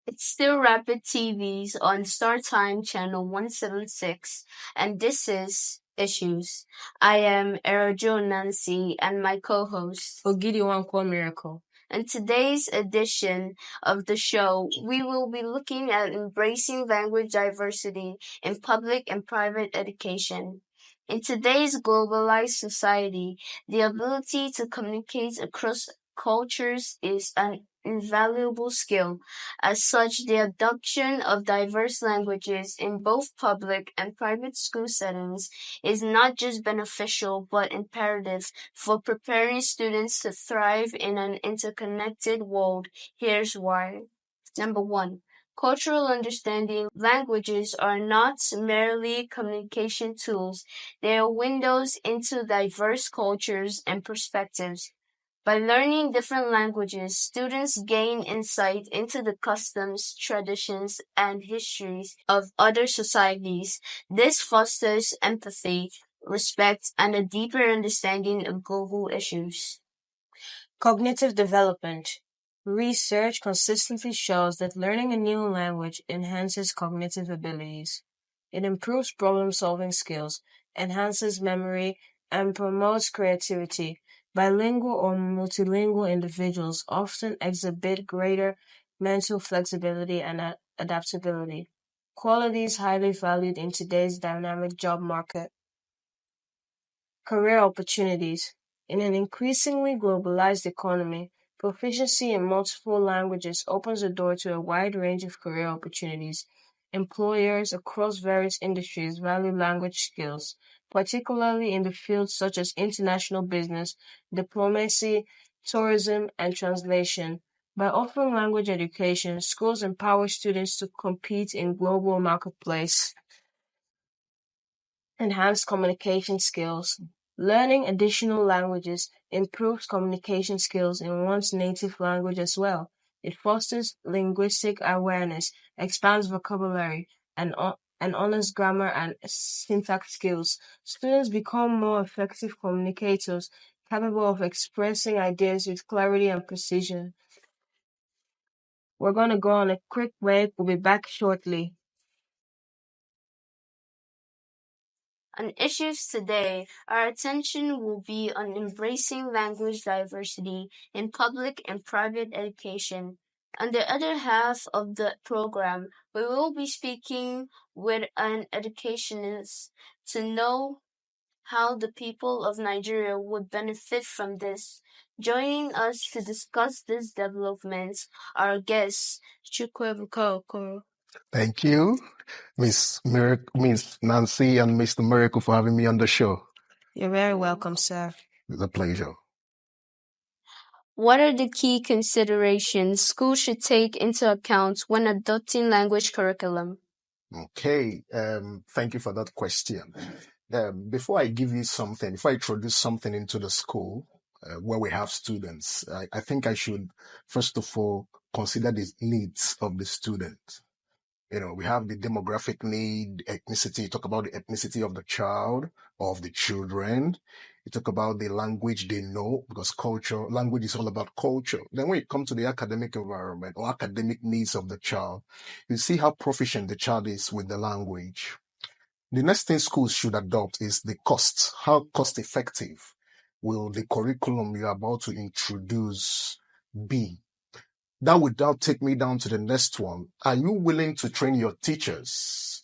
It's still Rapid TV's on StarTime channel 176, and this is Issues. I am Erajo Nancy and my co-host Ogidi Wankwo Miracle. In today's edition of the show, we will be looking at embracing language diversity in public and private education. In today's globalized society, the ability to communicate across cultures is an invaluable skill. As such, the adoption of diverse languages in both public and private school settings is not just beneficial but imperative for preparing students to thrive in an interconnected world. Here's why. Number one, cultural understanding. Languages are not merely communication tools, they are windows into diverse cultures and perspectives. By learning different languages, students gain insight into the customs, traditions, and histories of other societies. This fosters empathy, respect, and a deeper understanding of global issues. Cognitive development. Research consistently shows that learning a new language enhances cognitive abilities. It improves problem-solving skills, enhances memory, and promotes creativity. Bilingual or multilingual individuals often exhibit greater mental flexibility and adaptability, qualities highly valued in today's dynamic job market. Career opportunities. In an increasingly globalized economy, proficiency in multiple languages opens the door to a wide range of career opportunities. Employers across various industries value language skills, particularly in the fields such as international business, diplomacy, tourism, and translation. By offering language education, schools empower students to compete in global marketplace. Enhanced communication skills. Learning additional languages improves communication skills in one's native language as well. It fosters linguistic awareness, expands vocabulary, and honors grammar and syntax skills. Students become more effective communicators, capable of expressing ideas with clarity and precision. We're going to go on a quick break. We'll be back shortly. On issues today, our attention will be on embracing language diversity in public and private education. On the other half of the program, we will be speaking with an educationist to know how the people of Nigeria would benefit from this. Joining us to discuss these developments are guests Chukwuebuka Okoro. Thank you, Miss Nancy and Mr. Miracle for having me on the show. You're very welcome, sir. It's a pleasure. What are the key considerations schools should take into account when adopting language curriculum? Okay, thank you for that question. Before I introduce something into the school where we have students, I think I should first of all consider the needs of the student. We have the demographic need, ethnicity. You talk about the ethnicity of the child or of the children. You talk about the language they know, because language is all about culture. Then when it comes to the academic environment or academic needs of the child, you see how proficient the child is with the language. The next thing schools should adopt is the cost. How cost effective will the curriculum you're about to introduce be? That would now take me down to the next one. Are you willing to train your teachers?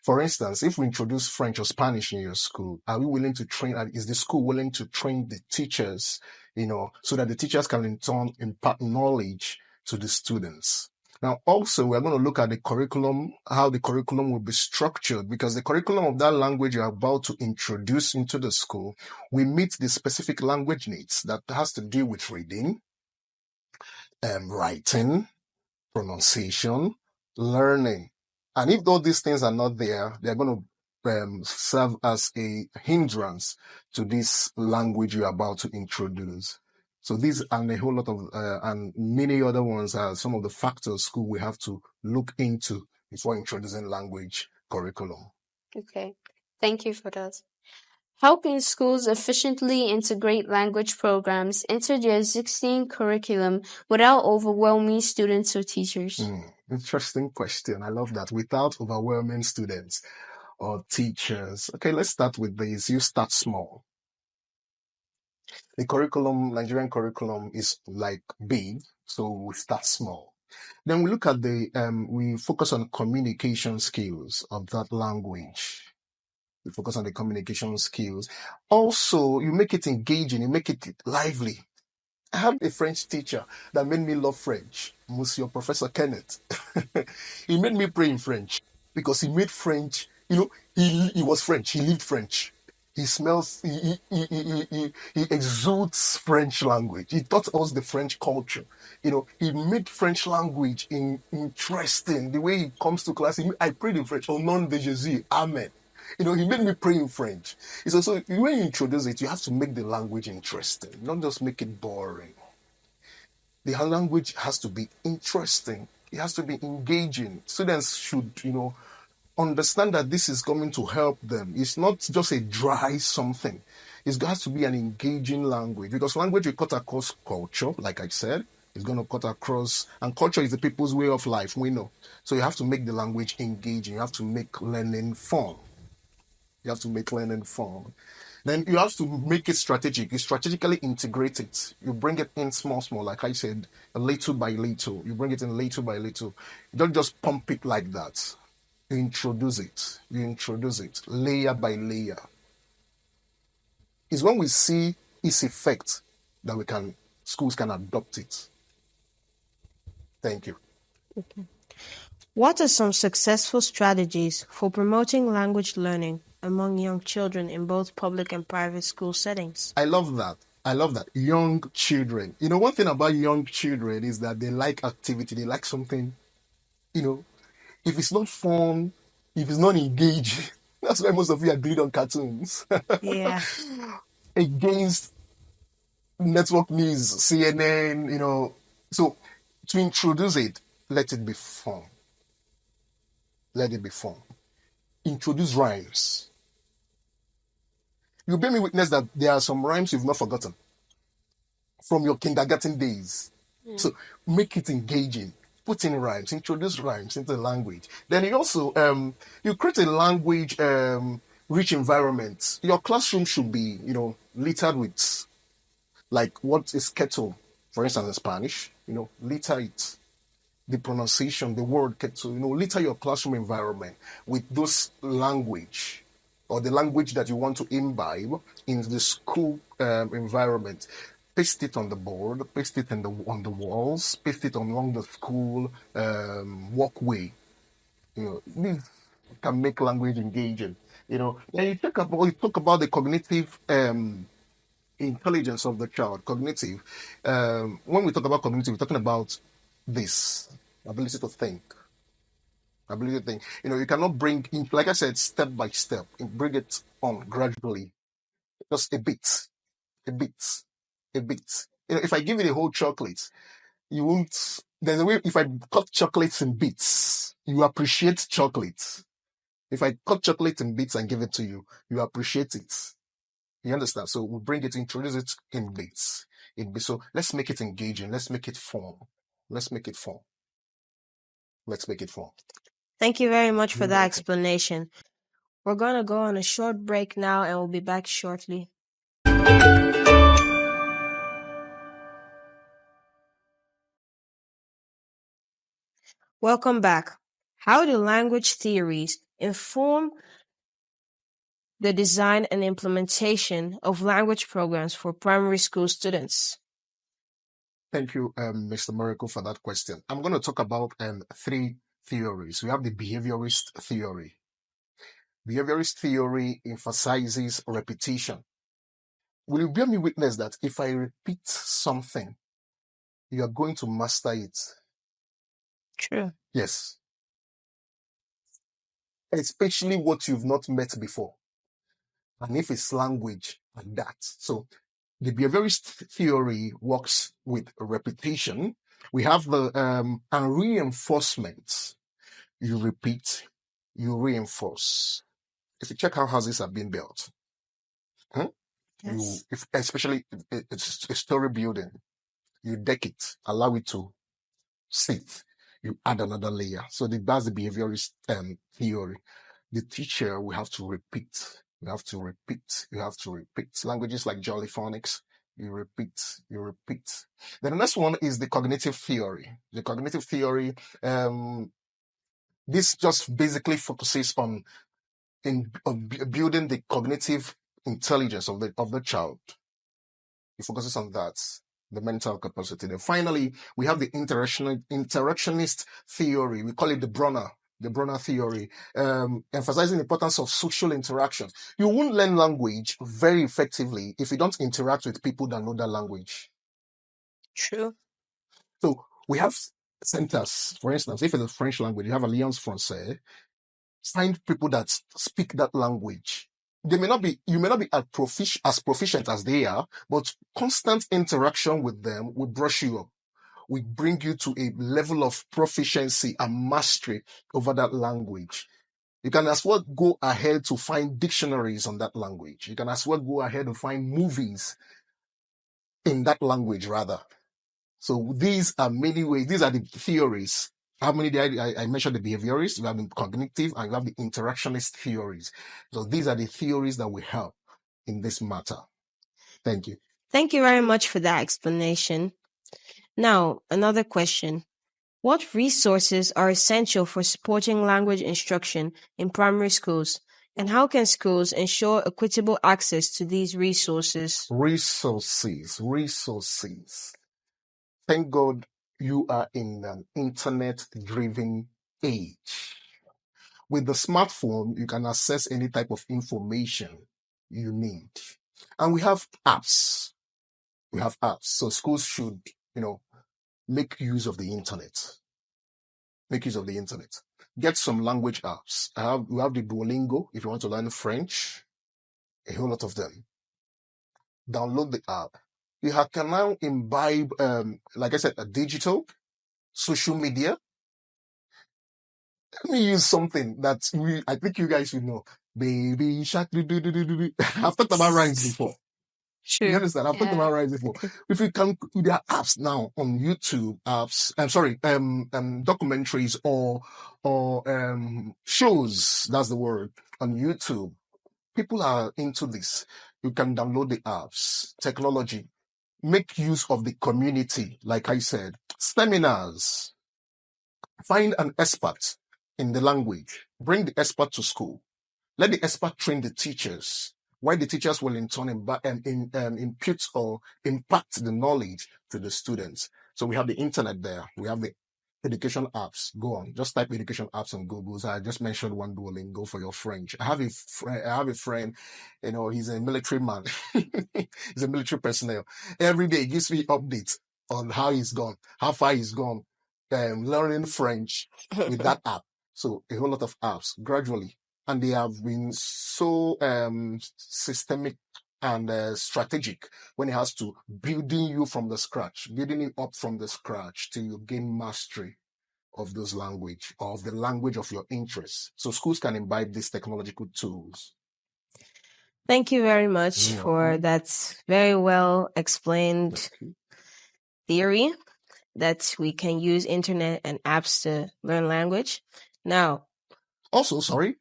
For instance, if we introduce French or Spanish in your school, are we willing to train? Is the school willing to train the teachers, so that the teachers can in turn impart knowledge to the students? Now, also, we're going to look at the curriculum, how the curriculum will be structured, because the curriculum of that language you're about to introduce into the school will meet the specific language needs that has to do with reading, writing, pronunciation, learning. And if all these things are not there, they're going to serve as a hindrance to this language you're about to introduce. So these and a whole lot of, and many other ones are some of the factors school will have to look into before introducing language curriculum. Okay, thank you for that. How can schools efficiently integrate language programs into their existing curriculum without overwhelming students or teachers? Interesting question. I love that. Without overwhelming students or teachers. Okay, let's start with this. You start small. The curriculum, Nigerian curriculum is like big, so we start small. Then we look at we focus on communication skills of that language. We focus on the communication skills. Also, you make it engaging, you make it lively. I have a French teacher that made me love French, Monsieur Professor Kenneth. He made me pray in French because he made French, he was French, he lived French. He smells, he exudes French language. He taught us the French culture. He made French language interesting. The way he comes to class, I prayed in French, au nom de Jésus, Amen. He made me pray in French. So when you introduce it, you have to make the language interesting, not just make it boring. The language has to be interesting. It has to be engaging. Students should, understand that this is coming to help them. It's not just a dry something. It has to be an engaging language because language will cut across culture, like I said. It's going to cut across, and culture is the people's way of life, we know. So you have to make the language engaging. You have to make learning fun. You have to make learning fun. Then you have to make it strategic. You strategically integrate it. You bring it in small, like I said, little by little. You bring it in little by little. You don't just pump it like that. You introduce it. You introduce it layer by layer. It's when we see its effect that schools can adopt it. Thank you. What are some successful strategies for promoting language learning among young children in both public and private school settings? I love that. Young children. One thing about young children is that they like activity. They like something, if it's not fun, if it's not engaging, that's why most of you agreed on cartoons. Yeah. Against network news, CNN, So to introduce it, let it be fun. Let it be fun. Introduce rhymes. You bear me witness that there are some rhymes you've not forgotten from your kindergarten days. So make it engaging. Put in rhymes, introduce rhymes into the language. Then you also you create a language rich environment. Your classroom should be, littered with like what is kettle, for instance, in Spanish, litter it. The pronunciation, the word kettle, litter your classroom environment with those language or the language that you want to imbibe in the school environment. Paste it on the board, paste it on the walls, paste it along the school walkway. This can make language engaging. Then you talk about the cognitive intelligence of the child, cognitive. When we talk about cognitive, we're talking about this ability to think. Ability to think. You cannot bring in, like I said, step by step. You bring it on gradually, just a bit, a bit, a bit. If I give you the whole chocolate, you won't. There's a way. If I cut chocolates in bits, you appreciate chocolate. If I cut chocolate in bits and give it to you, you appreciate it. You understand? So we bring it, introduce it in bits. So let's make it engaging. Let's make it fun. Let's make it fun. Let's make it fun. Thank you very much for You're that welcome. explanation. We're going to go on a short break now and we'll be back shortly. Welcome back. How do language theories inform the design and implementation of language programs for primary school students? Thank you, Mr. Miracle, for that question. I'm going to talk about three theories. We have the behaviorist theory. Behaviorist theory emphasizes repetition. Will you bear me witness that if I repeat something, you are going to master it? True. Yes. Especially what you've not met before. And if it's language like that. So the behaviorist theory works with repetition. We have the and reinforcement. You repeat, you reinforce. If you check how houses are being built, Yes. especially it's a story building, you deck it, allow it to sit. you add another layer. So that's the behaviorist theory. The teacher will have to repeat. You have to repeat. You have to repeat. Languages like Jolly Phonics, you repeat, you repeat. Then the next one is the cognitive theory. The cognitive theory, this just basically focuses on building the cognitive intelligence of the child. It focuses on that, the mental capacity. Then finally, we have the interactionist theory. We call it the Bronner theory, emphasizing the importance of social interactions. You won't learn language very effectively if you don't interact with people that know that language. True. So we have centers, for instance, if it's a French language, you have Alliance Française, find people that speak that language. You may not be as proficient as they are, but constant interaction with them will brush you up. We bring you to a level of proficiency and mastery over that language. You can as well go ahead to find dictionaries on that language. You can as well go ahead and find movies in that language, rather. So these are many ways. These are the theories. How many did I mentioned the behaviorists? You have the cognitive and you have the interactionist theories. So these are the theories that will help in this matter. Thank you. Thank you very much for that explanation. Now, another question. What resources are essential for supporting language instruction in primary schools? And how can schools ensure equitable access to these resources? Resources. Thank God you are in an internet-driven age. With the smartphone, you can access any type of information you need. And we have apps. So schools should, make use of the internet. Get some language apps. We have the Duolingo if you want to learn French. A whole lot of them. Download the app. You can now imbibe, like I said, a digital, social media. Let me use something that I think you guys should know. Baby shark, do, do, do, do, do, do. I've talked about rhymes before. You Sure. understand? I've talked about rhymes before. If you can, there are apps now on YouTube, documentaries or shows. That's the word on YouTube. People are into this. You can download the apps, technology, make use of the community. Like I said, seminars. Find an expert in the language. Bring the expert to school. Let the expert train the teachers, while the teachers will in turn impute or impact the knowledge to the students. So we have the internet there. We have the education apps. Go on, just type education apps on Google. So I just mentioned one Duolingo for your French. I have a friend, he's a military man. He's a military personnel. Every day he gives me updates on how he's gone, how far he's gone, learning French with that app. So a whole lot of apps gradually. And they have been so systemic and strategic when it has to building you from the scratch, building it up from the scratch till you gain mastery of those language or of the language of your interest. So schools can imbibe these technological tools. Thank you very much for that very well explained theory that we can use internet and apps to learn language. Now, also, sorry,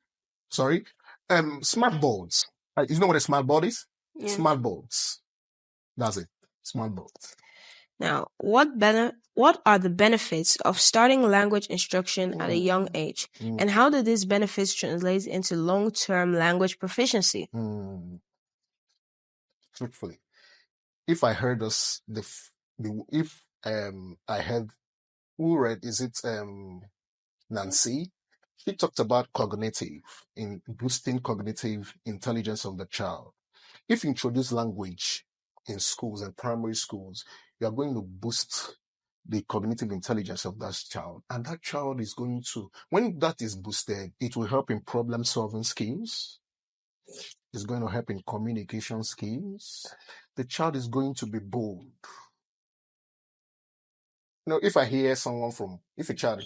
smart boards. You know what a smart board is? Yeah. Smart boards. That's it. Smart boards. Now, what are the benefits of starting language instruction at a young age, and how do these benefits translate into long-term language proficiency? Truthfully, if I heard us, I heard who read, is it Nancy? She talked about in boosting cognitive intelligence of the child. If you introduce language in schools and primary schools, you are going to boost the cognitive intelligence of that child. And that child is going to, when that is boosted, it will help in problem solving skills. It's going to help in communication skills. The child is going to be bold. If a child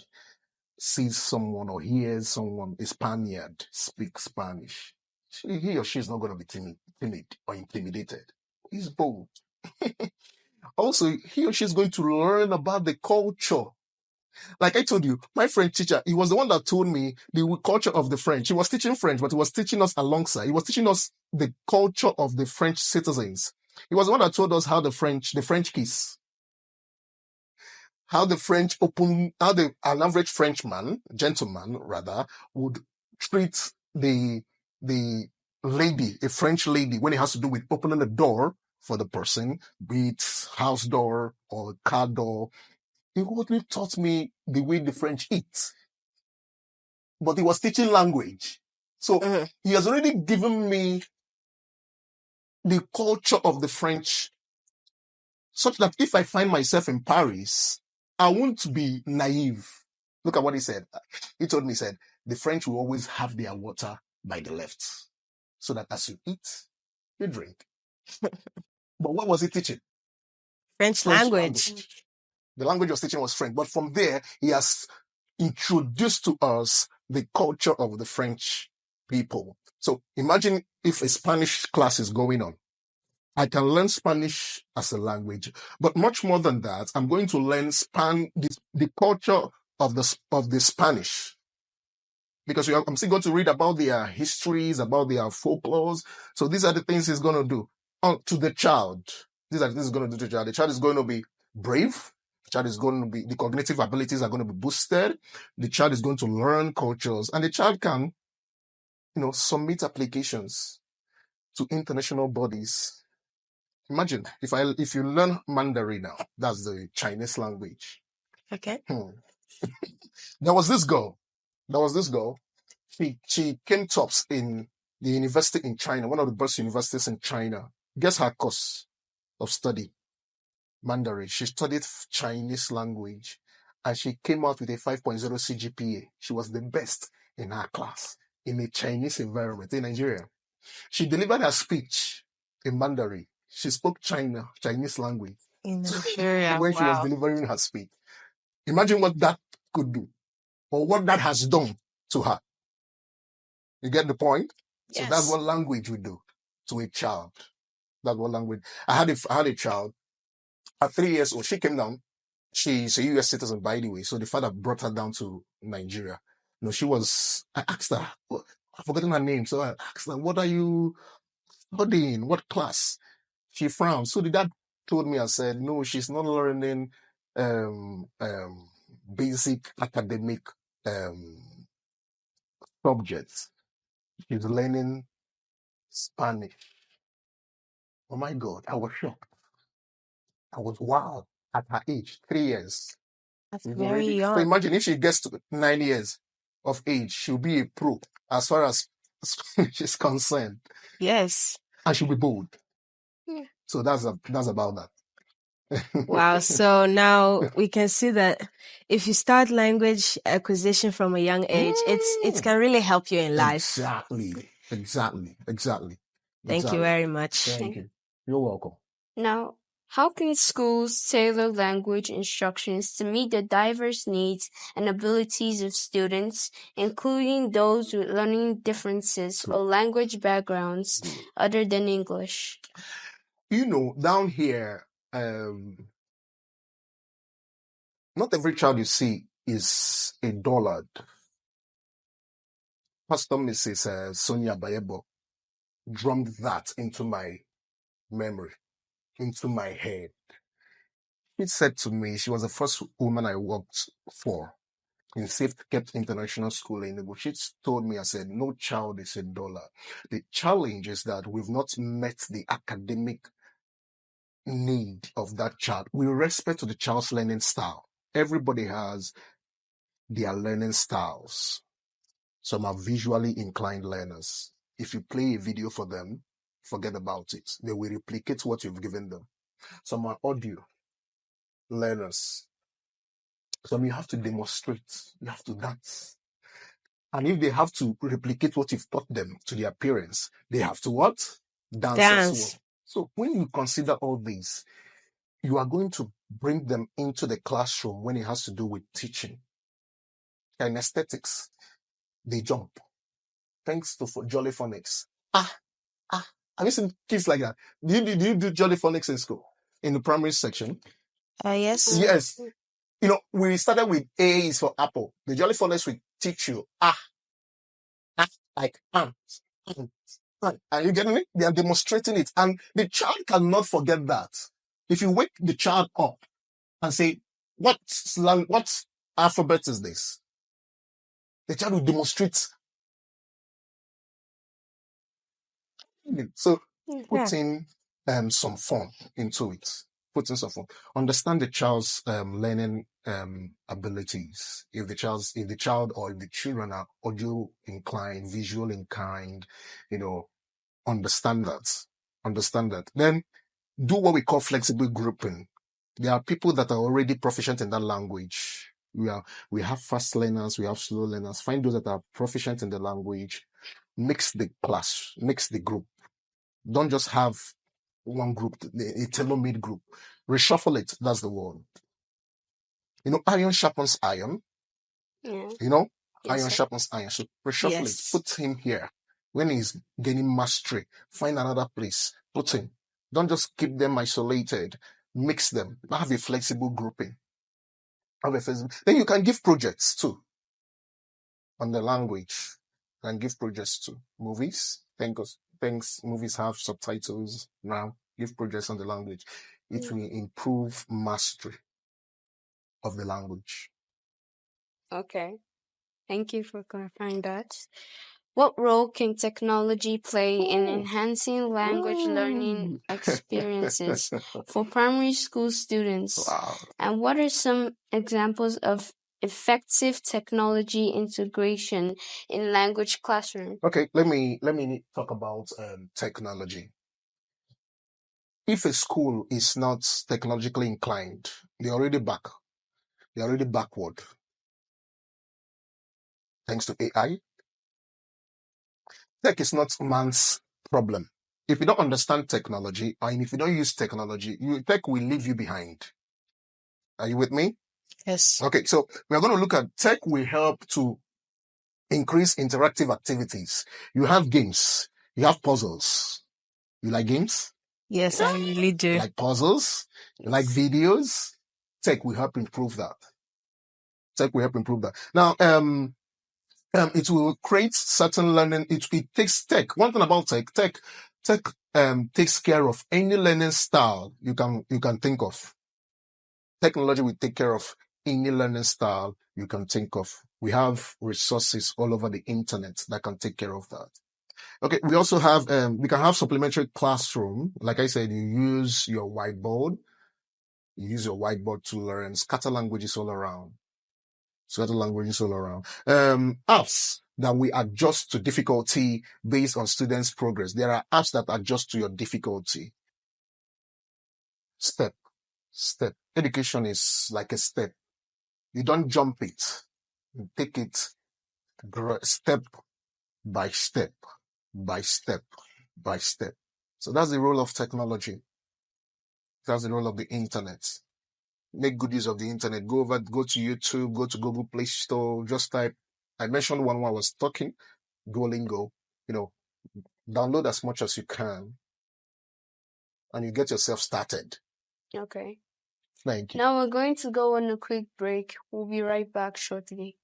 sees someone or hears someone, a Spaniard, speak Spanish, he or she is not going to be timid or intimidated. He's bold. Also, he or she is going to learn about the culture Like I told you, my French teacher, he was the one that told me the culture of the French. He was teaching French, but he was teaching us alongside. He was teaching us the culture of the French citizens. He was the one that told us how the French kiss, how the French open, how an average Frenchman, gentleman rather, would treat the lady, a French lady, when it has to do with opening the door for the person, be it house door or car door. He only taught me the way the French eat, but he was teaching language. So he has already given me the culture of the French, such that if I find myself in Paris, I won't be naive. Look at what he said. He told me, he said, the French will always have their water by the left, so that as you eat, you drink. But what was he teaching? French French language. language. The language he was teaching was French. But from there, he has introduced to us the culture of the French people. So imagine if a Spanish class is going on. I can learn Spanish as a language, but much more than that, I'm going to learn the culture of the Spanish, because I'm still going to read about their histories, about their folklores. So these are the things he's going to do to the child. These are the things he's going to do to the child. The child is going to be brave. The child is going to be, the cognitive abilities are going to be boosted. The child is going to learn cultures, and the child can, submit applications to international bodies. Imagine if you learn Mandarin now, that's the Chinese language. Okay. There was this girl. She came tops in the university in China, one of the best universities in China. Guess her course of study? Mandarin. She studied Chinese language, and she came out with a 5.0 CGPA. She was the best in her class in a Chinese environment in Nigeria. She delivered her speech in Mandarin. She spoke Chinese language In Nigeria. when she was Wow. delivering her speech. Imagine what that could do, or what that has done to her. You get the point? So that's Yes. what language we do to a child. That's what language. I had a child at 3 years old. She came down. She's a US citizen, by the way. So the father brought her down to Nigeria. I asked her, I've forgotten her name. So I asked her, what are you studying? What class? She frowned. So the dad told me, I said, no, she's not learning basic academic subjects. She's learning Spanish. Oh my God, I was shocked. I was wow at her age, 3 years. That's She's very already. So young. imagine if she gets to 9 years of age, she'll be a pro as far as Spanish is concerned, Yes. and she'll be bold. Yeah. So that's about that. Wow. So now we can see that if you start language acquisition from a young age, it can really help you in life. Exactly. Thank you very much. Thank you. You're welcome. Now, how can schools tailor language instructions to meet the diverse needs and abilities of students, including those with learning differences or language backgrounds other than English? Down here, not every child you see is a dullard. Pastor Mrs. Sonia Bayebo drummed that into my memory, into my head. She said to me, she was the first woman I worked for in Safe Kept International School in Enugu. She told me, I said, no child is a dullard. The challenge is that we've not met the academic need of that child. With respect to the child's learning style, everybody has their learning styles. Some are visually inclined learners. If you play a video for them, forget about it. They will replicate what you've given them. Some are audio learners. Some you have to demonstrate. You have to dance. And if they have to replicate what you've taught them to their parents, they have to what? Dance as well. So when you consider all these, you are going to bring them into the classroom when it has to do with teaching. And aesthetics, they jump. Thanks to Jolly Phonics. Have you seen kids like that? Do you do Jolly Phonics in school? In the primary section? Yes. Yes. We started with A is for apple. The Jolly Follets will teach you like ant, ant, ant. Are you getting it? They are demonstrating it. And the child cannot forget that. If you wake the child up and say, what alphabet is this? The child will demonstrate. So Yeah. putting some fun into it. Putting some fun. Understand the child's learning abilities. If the child or if the children are audio inclined, visual inclined, understand that. Understand that. Then do what we call flexible grouping. There are people that are already proficient in that language. We have fast learners, we have slow learners. Find those that are proficient in the language. Mix the class, mix the group. Don't just have one group, a tailor-made group. Reshuffle it. That's the word. Iron sharpens iron. Yeah. Iron Yes, sir. sharpens iron. So reshuffle it. Yes. Put him here. When he's gaining mastery, find another place. Put him. Don't just keep them isolated. Mix them. Have a flexible grouping. Then you can give projects too on the language. You can give projects to movies. Things movies have subtitles now. Give projects on the language. It will improve mastery of the language. Okay. Thank you for clarifying that. What role can technology play in enhancing language learning experiences for primary school students? Wow. And what are some examples of effective technology integration in language classroom? Okay, let me talk about technology. If a school is not technologically inclined, they're already backward. Thanks to AI. Tech is not man's problem. If you don't understand technology, and if you don't use technology, tech will leave you behind. Are you with me? Yes. Okay, so we're going to look at tech will help to increase interactive activities. You have games, you have puzzles. You like games? Yes, I really do. You like puzzles? You like videos? Tech will help improve that. Now, it will create certain learning. It takes tech. One thing about tech takes care of any learning style you can think of. Technology will take care of any learning style you can think of. We have resources all over the internet that can take care of that. Okay, we also have we can have supplementary classroom. Like I said, you use your whiteboard to learn, scatter languages all around. Apps that we adjust to difficulty based on students' progress. There are apps that adjust to your difficulty. Step. Education is like a step. You don't jump it. You take it step by step, by step, by step. So that's the role of technology. That's the role of the internet. Make good use of the internet. Go to YouTube, go to Google Play Store, just type. I mentioned one while I was talking, Duolingo. Download as much as you can, and you get yourself started. Okay. Thank you. Now we're going to go on a quick break. We'll be right back shortly.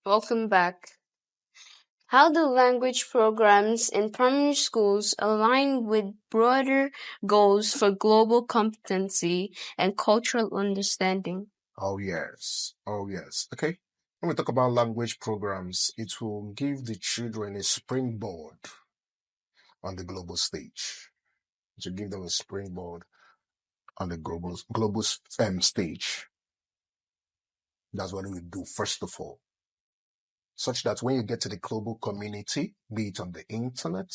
Welcome back. How do language programs in primary schools align with broader goals for global competency and cultural understanding? Oh yes. Okay. When we talk about language programs, it will give the children a springboard on the global stage. To give them a springboard on the global stage. That's what we do first of all, such that when you get to the global community, be it on the internet,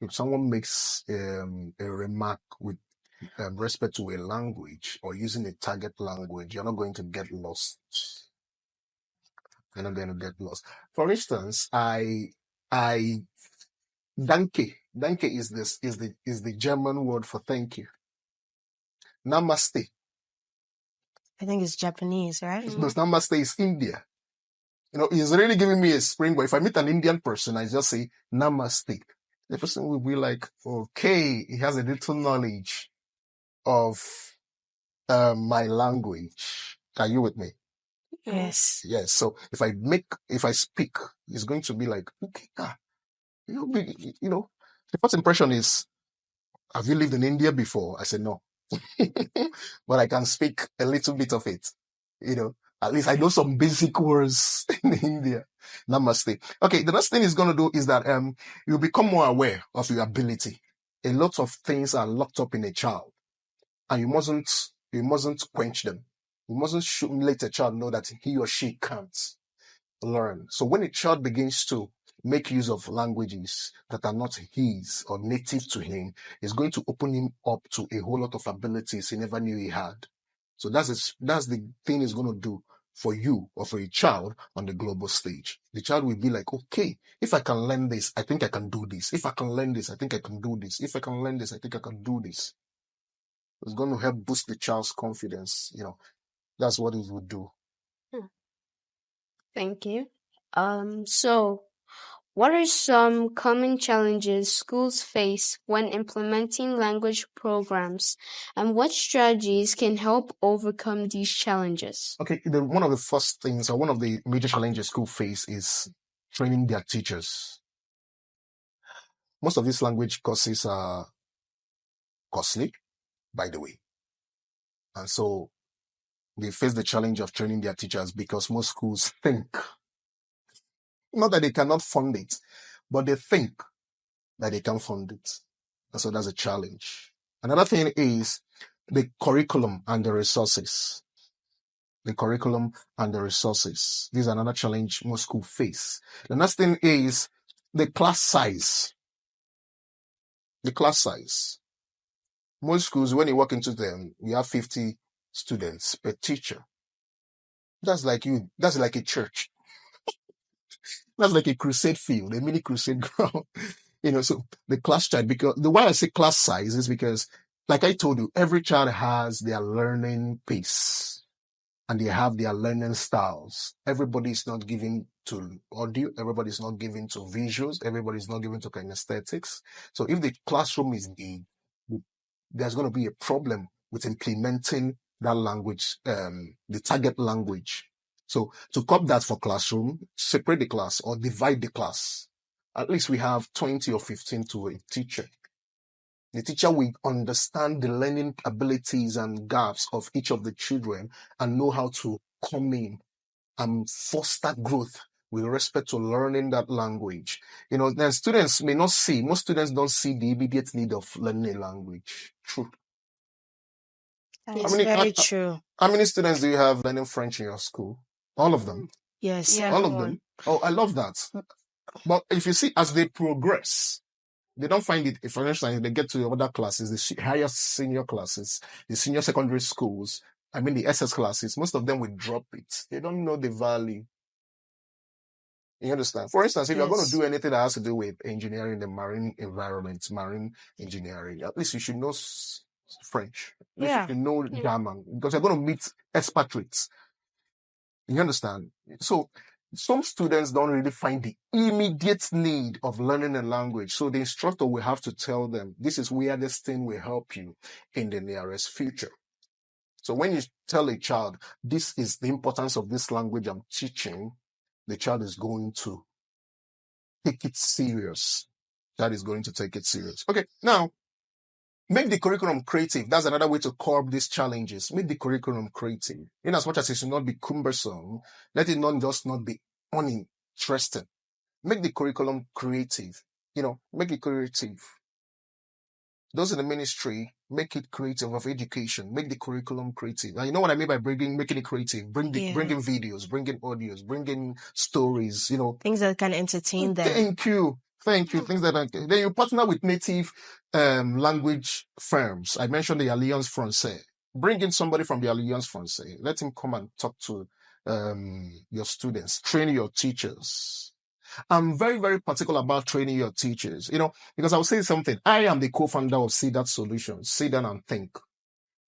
if someone makes a remark with respect to a language or using a target language, you're not going to get lost. You're not going to get lost. For instance, danke. Danke is the German word for thank you. Namaste. I think it's Japanese, right? No, Namaste is India. He's really giving me a springboard. If I meet an Indian person, I just say Namaste. The person will be like, okay, he has a little knowledge of my language. Are you with me? Yes. Yes. So if I speak, it's going to be like, okay, the first impression is, have you lived in India before? I said, no, but I can speak a little bit of it. At least I know some basic words in India. Namaste. Okay. The next thing it's going to do is that, you'll become more aware of your ability. A lot of things are locked up in a child, and you mustn't quench them. You mustn't let a child know that he or she can't learn. So when a child begins to make use of languages that are not his or native to him, it's going to open him up to a whole lot of abilities he never knew he had. So that's the thing it's going to do for you or for a child on the global stage. The child will be like, okay, if I can learn this, I think I can do this. If I can learn this, I think I can do this. If I can learn this, I think I can do this. It's going to help boost the child's confidence. That's what it would do. Thank you. So what are some common challenges schools face when implementing language programs, and what strategies can help overcome these challenges? Okay, one of the first things, or one of the major challenges schools face, is training their teachers. Most of these language courses are costly, by the way. And so they face the challenge of training their teachers because most schools think, not that they cannot fund it, but they think that they can fund it. And so that's a challenge. Another thing is the curriculum and the resources. The curriculum and the resources. This is another challenge most schools face. The next thing is the class size. The class size. Most schools, when you walk into them, you have 50 students per teacher. That's like a church. That's like a crusade field, a mini crusade ground. So the class size, because the why I say class size is because, like I told you, every child has their learning pace and they have their learning styles. Everybody is not given to audio. Everybody is not given to visuals. Everybody is not given to kinesthetics. So if the classroom is big, there's going to be a problem with implementing that language, the target language. So to cop that for classroom, separate the class or divide the class. At least we have 20 or 15 to a teacher. The teacher will understand the learning abilities and gaps of each of the children and know how to come in and foster growth with respect to learning that language. Then students may not see, most students don't see the immediate need of learning a language. True. That How is many, very true. how many students do you have learning French in your school? All of them. Yes, Yeah. All of everyone. them. Oh, I love that. But if you see, as they progress, they don't find it. For instance, they get to the other classes, the higher senior classes, the senior secondary schools, the SS classes, most of them will drop it. They don't know the value. You understand? For instance, if you're going to Yes. do anything that has to do with engineering, the marine environment, marine engineering, at least you should know French. At least you Yeah. should know German, because you're going to meet expatriates. You understand? So some students don't really find the immediate need of learning a language. So the instructor will have to tell them, this is where this thing will help you in the nearest future. So when you tell a child, this is the importance of this language I'm teaching, the child is going to take it serious. That is going to take it serious. Okay, now, make the curriculum creative. That's another way to curb these challenges. Make the curriculum creative. In as much as it should not be cumbersome, let it not be uninteresting. Make the curriculum creative. Make it creative. Those in the ministry, make it creative of education. Make the curriculum creative. And you know what I mean by making it creative? Bring in videos, bring in audios, bring in stories, Things that can entertain them. Thank you. Things that then you partner with native language firms. I mentioned the Alliance Française. Bring in somebody from the Alliance Française. Let him come and talk to your students. Train your teachers. I'm very, very particular about training your teachers. Because I will say something. I am the co-founder of See That Solutions. Sit down and think.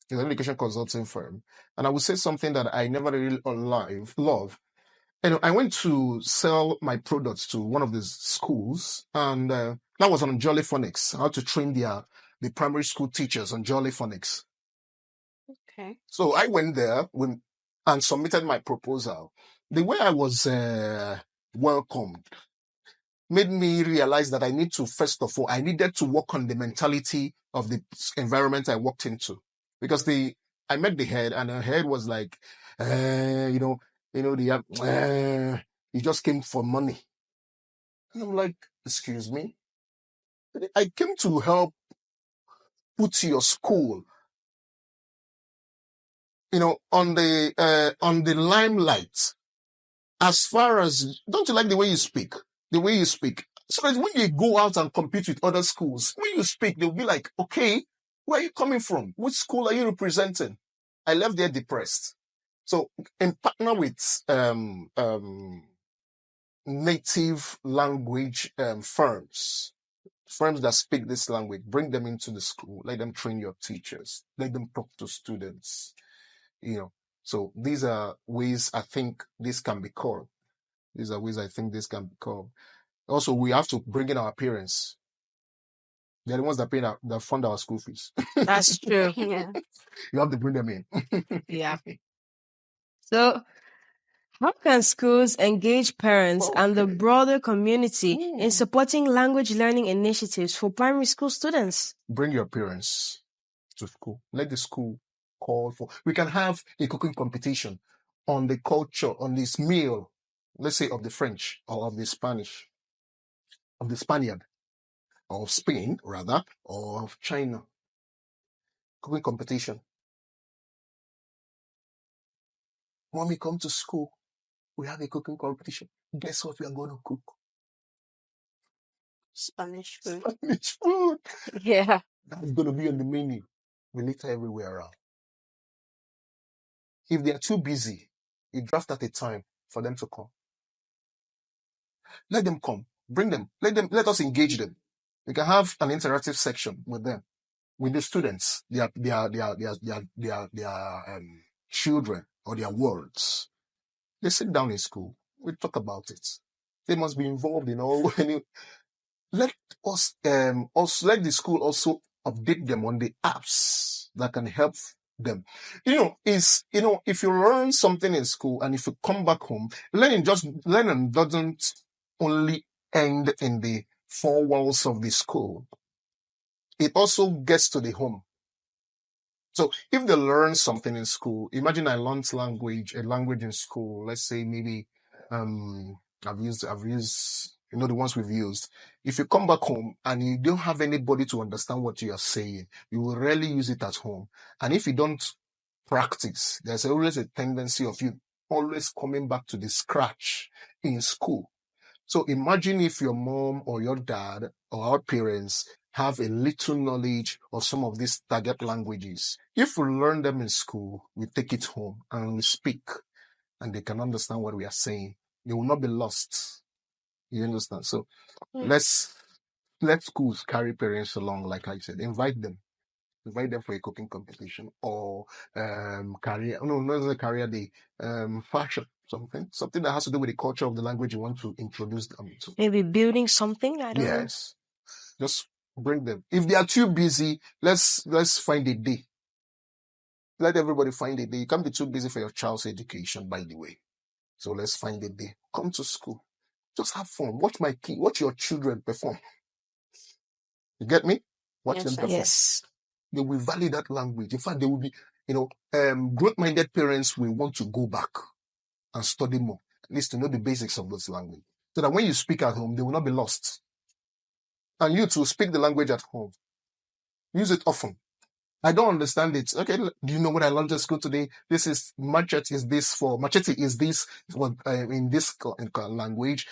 It's an education consulting firm, and I will say something that I never really love. I went to sell my products to one of the schools, and that was on Jolly Phonics. I had to train the primary school teachers on Jolly Phonics. Okay. So I went there and submitted my proposal. The way I was welcomed made me realize that I needed to work on the mentality of the environment I walked into, because I met the head, and the head was like, he just came for money. And I'm like, excuse me, I came to help put your school, on the limelight. As far as, don't you like the way you speak? The way you speak. So that when you go out and compete with other schools, when you speak, they'll be like, okay, where are you coming from? Which school are you representing? I left there depressed. So in partner with native language firms that speak this language, bring them into the school, let them train your teachers, let them talk to students, So these are ways I think this can be called. These are ways I think this can be called. Also, we have to bring in our parents. They're the ones that fund our school fees. That's true. Yeah. You have to bring them in. Yeah. So, how can schools engage parents and the Okay. broader community in supporting language learning initiatives for primary school students? Bring your parents to school. Let the school call for. We can have a cooking competition on the culture, on this meal, let's say of the French or of the Spanish, of the Spaniard, or of Spain rather, or of China. Cooking competition. When we come to school, we have a cooking competition. Guess what we are going to cook? Spanish food. Spanish food. Yeah. That's going to be on the menu. We litter everywhere around. If they are too busy, you draft at a time for them to come. Let them come. Bring them. Let us engage them. We can have an interactive section with them, with the students, their children or their words. They sit down in school. We talk about it. They must be involved in all. Let us also let the school also update them on the apps that can help them. If you learn something in school and if you come back home, learning doesn't only end in the four walls of the school. It also gets to the home. So if they learn something in school, imagine I learned a language in school. Let's say maybe I've used the ones we've used. If you come back home and you don't have anybody to understand what you are saying, you will rarely use it at home. And if you don't practice, there's always a tendency of you always coming back to the scratch in school. So imagine if your mom or your dad or our parents have a little knowledge of some of these target languages. If we learn them in school, we take it home and we speak, and they can understand what we are saying. They will not be lost. You understand? So let's let schools carry parents along, like I said. Invite them for a cooking competition or career. No, not a career day. Fashion, something that has to do with the culture of the language you want to introduce them to. Maybe building something. I don't know. Yes, just bring them. If they are too busy, let's find a day. Let everybody find a day. You can't be too busy for your child's education, by the way. So let's find a day. Come to school. Just have fun. Watch your children perform. You get me? Watch them perform. Yes. They will value that language. In fact, they will be, growth-minded parents will want to go back and study more, at least to know the basics of this language. So that when you speak at home, they will not be lost. And you too, speak the language at home. Use it often. I don't understand it. Okay, do you know what I learned at school today? This is machete is this for machete is this in this language.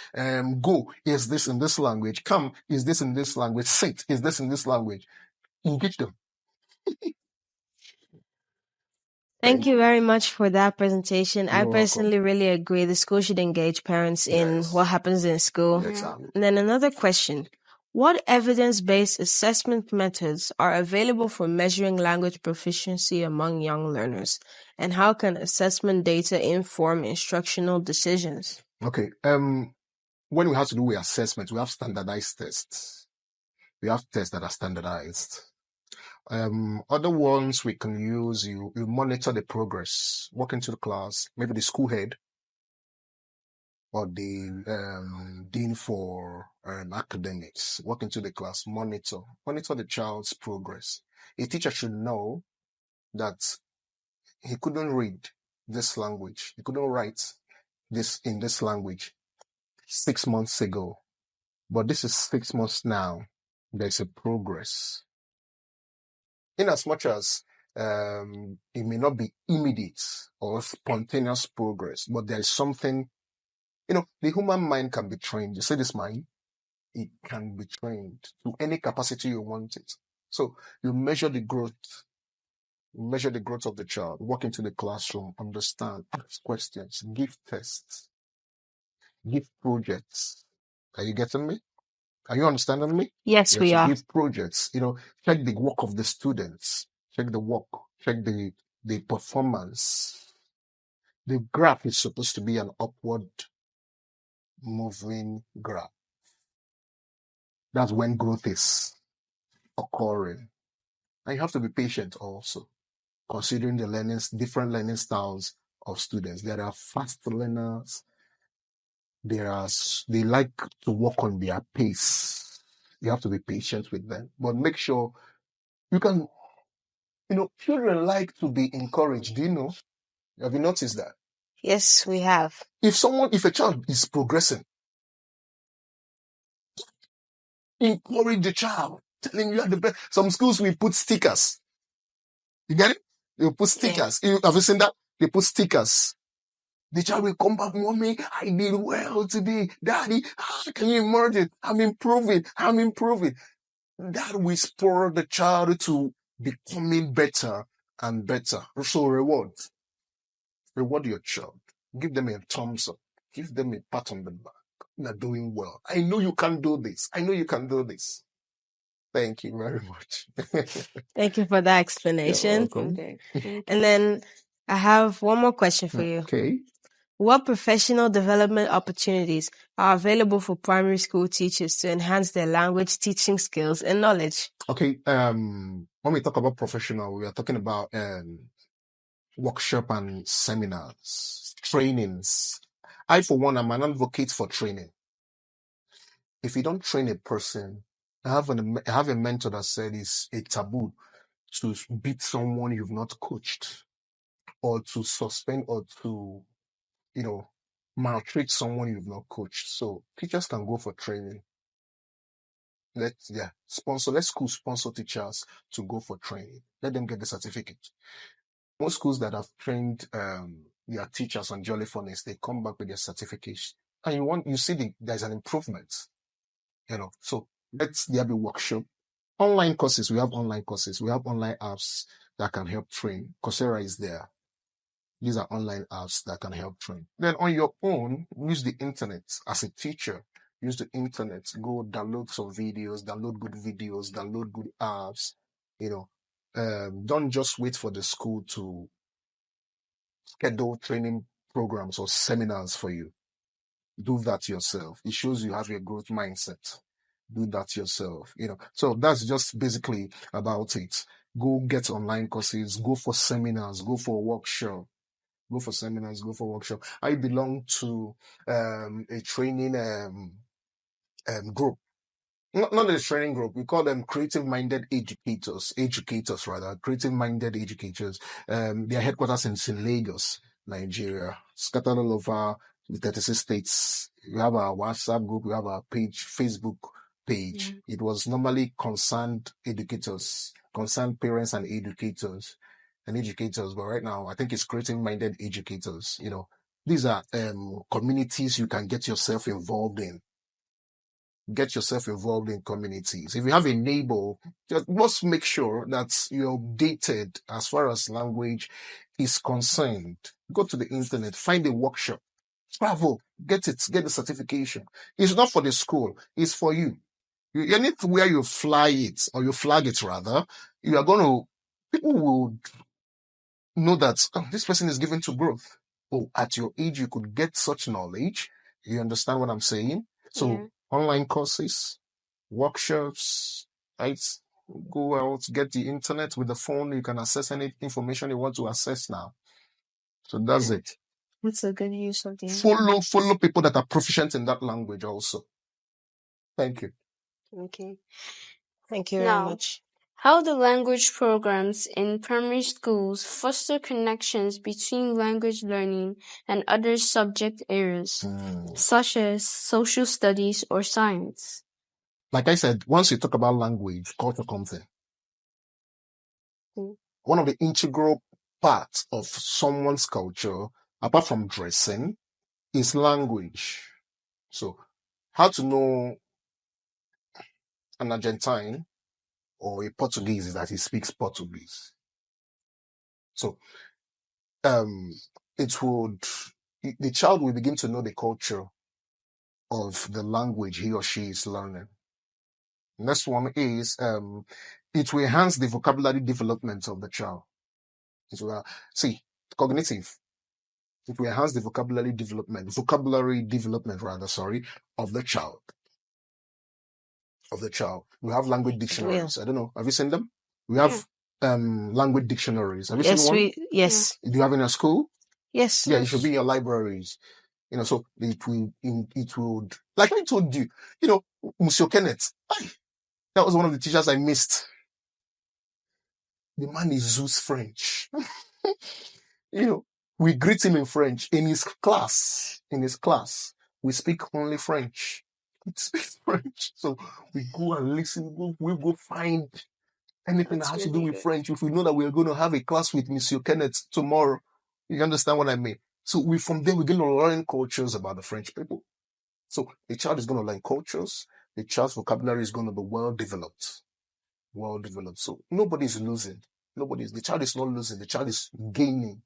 Go is this in this language. Come is this in this language. Sit is this in this language. Engage them. Thank you very much for that presentation. I You're personally really agree. The school should engage parents in Yes. what happens in school. Exactly. And then another question. What evidence-based assessment methods are available for measuring language proficiency among young learners, and how can assessment data inform instructional decisions? Okay. When we have to do with assessment, we have standardized tests. We have tests that are standardized. Other ones we can use, you monitor the progress, walk into the class, maybe the school head or the dean for academics, walk into the class, monitor the child's progress. A teacher should know that he couldn't read this language, he couldn't write this in this language 6 months ago, but this is 6 months now. There's a progress. In as much as it may not be immediate or spontaneous progress, but there is something, the human mind can be trained. You see this mind? It can be trained to any capacity you want it. So you measure the growth of the child, walk into the classroom, understand, ask questions, give tests, give projects. Are you getting me? Are you understanding me? Yes, Yes, we you are. give projects, check the work of the students, check the work, check the performance. The graph is supposed to be an upward moving graph. That's when growth is occurring. And you have to be patient also, considering the different learning styles of students. There are fast learners. They like to work on their pace. You have to be patient with them, but make sure you can. Children like to be encouraged. Do you know? Have you noticed that? Yes, we have. If a child is progressing, encourage the child, telling you are the best. Some schools will put stickers. You get it? They will put stickers. Have you seen that? They put stickers. The child will come back, mommy, I did well today. Daddy, can you imagine? I'm improving. That will spur the child to becoming better and better. So reward your child. Give them a thumbs up. Give them a pat on the back. They're doing well. I know you can do this. Thank you very much. Thank you for that You're explanation. welcome. Okay. And then I have one more question for you. Okay. What professional development opportunities are available for primary school teachers to enhance their language teaching skills and knowledge? Okay. When we talk about professional, we are talking about workshop and seminars, trainings. I, for one, am an advocate for training. If you don't train a person, I have a mentor that said it's a taboo to beat someone you've not coached, or to suspend, or to, maltreat someone you've not coached. So teachers can go for training. Let school sponsor teachers to go for training. Let them get the certificate. Most schools that have trained their teachers on Jolly Phonics, they come back with their certificates, and you see there's an improvement. So let there be workshop. Online courses, we have online courses. We have online apps that can help train. Coursera is there. These are online apps that can help train. Then on your own, use the internet as a teacher. Use the internet. Go download some videos, download good videos, download good apps. Don't just wait for the school to schedule training programs or seminars for you. Do that yourself. It shows you have a growth mindset. Do that yourself. So that's just basically about it. Go get online courses, go for seminars, go for workshop, go for seminars, go for workshop. I belong to a training group. Not a training group. We call them creative-minded educators rather, creative-minded educators. Their headquarters in Lagos, Nigeria, scattered all over the 36 states. We have our WhatsApp group, we have our page, Facebook page. It was normally concerned parents and educators, but right now I think it's creative-minded educators. These are communities you can get yourself involved in. Get yourself involved in communities. If you have a neighbor, just must make sure that you're updated as far as language is concerned. Go to the internet, find a workshop, travel, get the certification. It's not for the school, it's for you. Anywhere you fly it or you flag it rather, you are going to, people will know that this person is given to growth. Oh, at your age, you could get such knowledge. You understand what I'm saying? So Yeah. online courses, workshops, right? Go out, get the internet with the phone. You can access any information you want to access now. So that's Yeah. it. That's a good use of the Follow people that are proficient in that language also. Thank you. Okay. Thank you very Now, much. how do language programs in primary schools foster connections between language learning and other subject areas, such as social studies or science? Like I said, once you talk about language, culture comes in. One of the integral parts of someone's culture, apart from dressing, is language. So, how to know an Argentine or a Portuguese is that he speaks Portuguese. So, it would, the child will begin to know the culture of the language he or she is learning. Next one is, it will enhance the vocabulary development of the child. It will, see, cognitive. It will enhance the vocabulary development rather, sorry, of the child. We have language It will. dictionaries. I don't know. Have you seen them? We have language dictionaries. Have you seen Yes, one? yes. Do you have in a school? Yes. Yeah, it should be in your libraries. So it would, like I told you, Monsieur Kenneth, that was one of the teachers I missed. The man is Zeus French. We greet him in French. In his class, we speak only French. We speak French. So we go and listen, we go find anything that has to do with French. If we know that we're going to have a class with Monsieur Kenneth tomorrow, you understand what I mean? So from there, we're going to learn cultures about the French people. So the child is going to learn cultures. The child's vocabulary is going to be well developed. So nobody's losing. The child is not losing. The child is gaining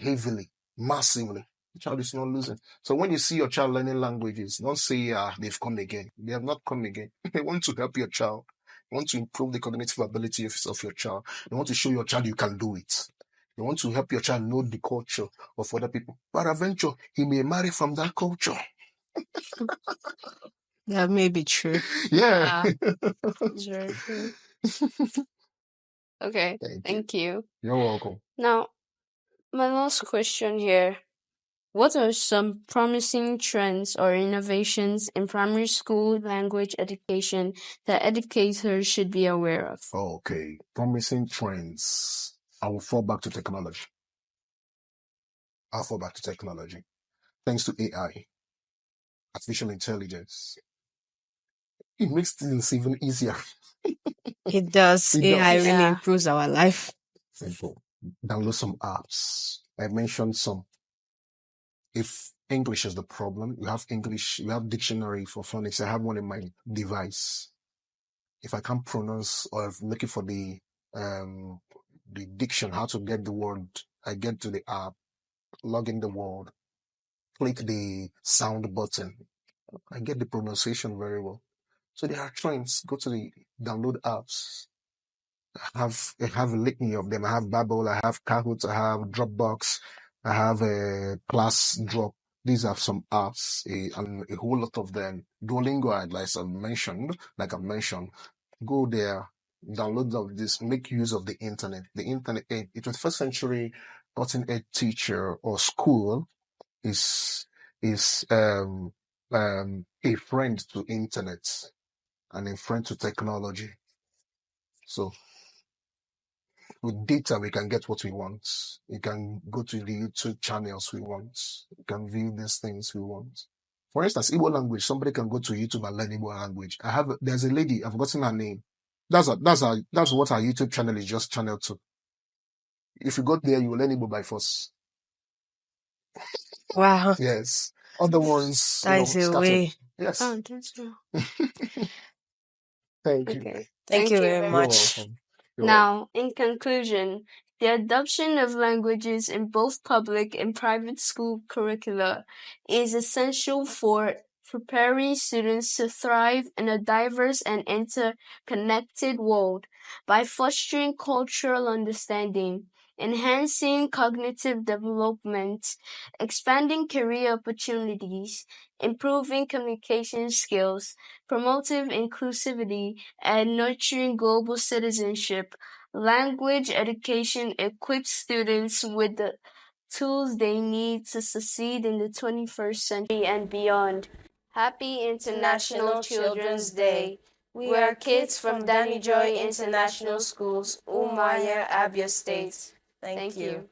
heavily, massively. The child is not losing. So when you see your child learning languages, don't say, they've come again. They have not come again. They want to help your child. You want to improve the cognitive ability of your child. You want to show your child you can do it. You want to help your child know the culture of other people. But eventually, he may marry from that culture. That may be true. Yeah. It's very true. Okay, thank you. You're welcome. Now, my last question here. What are some promising trends or innovations in primary school language education that educators should be aware of? Okay, promising trends. I will fall back to technology. Thanks to AI, artificial intelligence. It makes things even easier. It does. It AI does. really Yeah. improves our life. Simple. Download some apps. I mentioned some. If English is the problem, you have dictionary for phonics. I have one in my device. If I can't pronounce or if I'm looking for the diction, how to get the word, I get to the app, log in the word, click the sound button. I get the pronunciation very well. So there are trends. Go to the download apps. I have a litany of them. I have Babel, I have Kahoot, I have Dropbox, I have a Class Drop. These are some apps, and a whole lot of them. Duolingo, like I mentioned, go there, download of this, make use of the internet. The internet, a 21st century cutting edge teacher or school is a friend to internet and a friend to technology. So with data, we can get what we want. We can go to the YouTube channels we want. We can view these things we want. For instance, Igbo language, somebody can go to YouTube and learn Igbo language. There's a lady, I've forgotten her name. That's what our YouTube channel is just channeled to. If you go there, you will learn Igbo by force. Wow. Yes. Other ones, That is a scattered. way. Yes. Oh, that's well. Thank you. Okay. Thank you very You're much. welcome. Now, in conclusion, the adoption of languages in both public and private school curricula is essential for preparing students to thrive in a diverse and interconnected world by fostering cultural understanding, enhancing cognitive development, expanding career opportunities, improving communication skills, promoting inclusivity, and nurturing global citizenship. Language education equips students with the tools they need to succeed in the 21st century and beyond. Happy International Children's Day. We are kids from Danijoy International Schools, Umaya, Abia State. Thank you.